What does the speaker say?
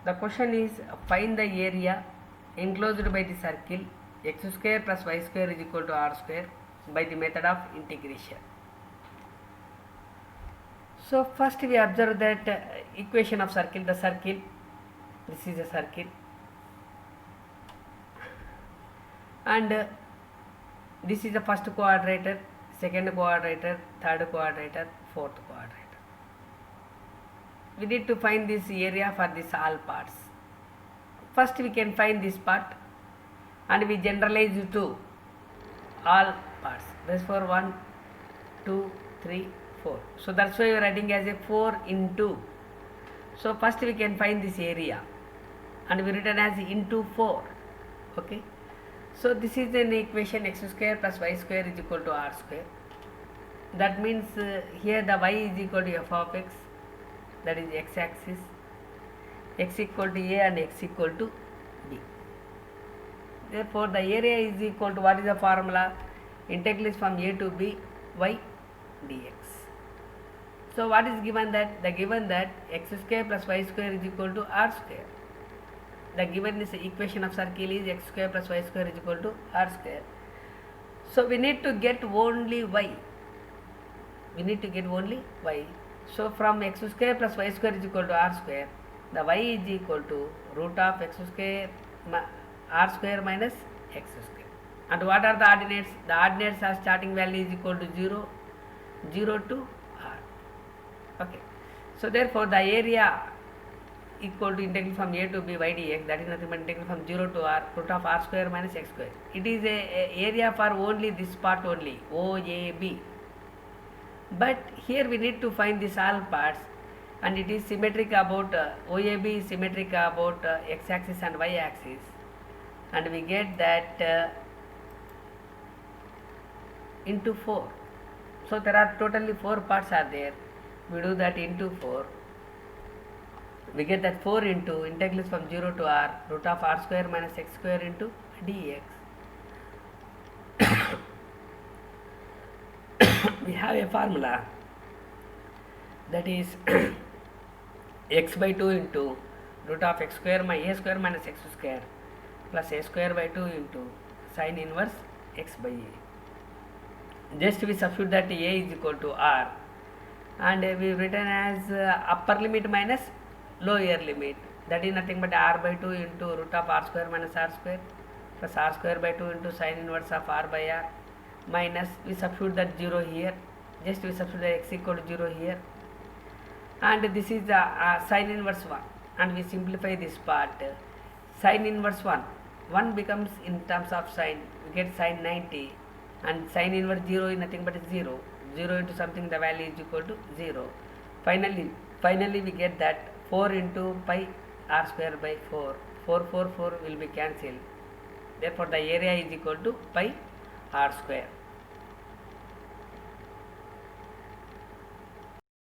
The question is find the area enclosed by the circle x square plus y square is equal to r square by the method of integration. So first we observe that equation of circle, the circle, this is a circle, and this is the first quadrator, second quadrator, third quadrator, fourth quadrator. We need to find this area for this all parts. First we can find this part and we generalize to all parts. Therefore 1, 2, 3, 4. So that's why we are writing as a 4 into. So first we can find this area and we written as into 4. Okay. So this is an equation x square plus y square is equal to r square. That means here the y is equal to f of x, that is x axis, x equal to a and x equal to b. Therefore the area is equal to, what is the formula? Integral is from a to b y dx. So what is given? That the given that x square plus y square is equal to r square. The given this equation of circle is x square plus y square is equal to r square. So we need to get only y. We need to get only y. So from x square plus y square is equal to r square, the y is equal to root of x square r square minus x square. And what are the ordinates? The ordinates are starting value is equal to 0, 0 to r. Okay. So therefore the area equal to integral from a to b y dx, that is nothing but integral from 0 to r root of r square minus x square. It is a area for only this part only, OAB. But here we need to find this all parts, and it is symmetric about OAB is symmetric about x axis and y axis, and we get that into 4. So there are totally 4 parts are there. We do that into 4. We get that 4 into integral from 0 to r root of r square minus x square into dx. We have a formula, that is x by 2 into root of x square a square minus x square plus a square by 2 into sin inverse x by a. Just we substitute that a is equal to r, and we written as upper limit minus lower limit, that is nothing but r by 2 into root of r square minus r square plus r square by 2 into sin inverse of r by r, minus we substitute that 0 here, just we substitute the x equal to 0 here, and this is the sin inverse 1, and we simplify this part. Sin inverse 1 becomes, in terms of sin, we get sin 90, and sin inverse 0 is nothing but 0 into something, the value is equal to 0. Finally we get that 4 into pi r square by 4 will be cancelled. Therefore the area is equal to pi r square.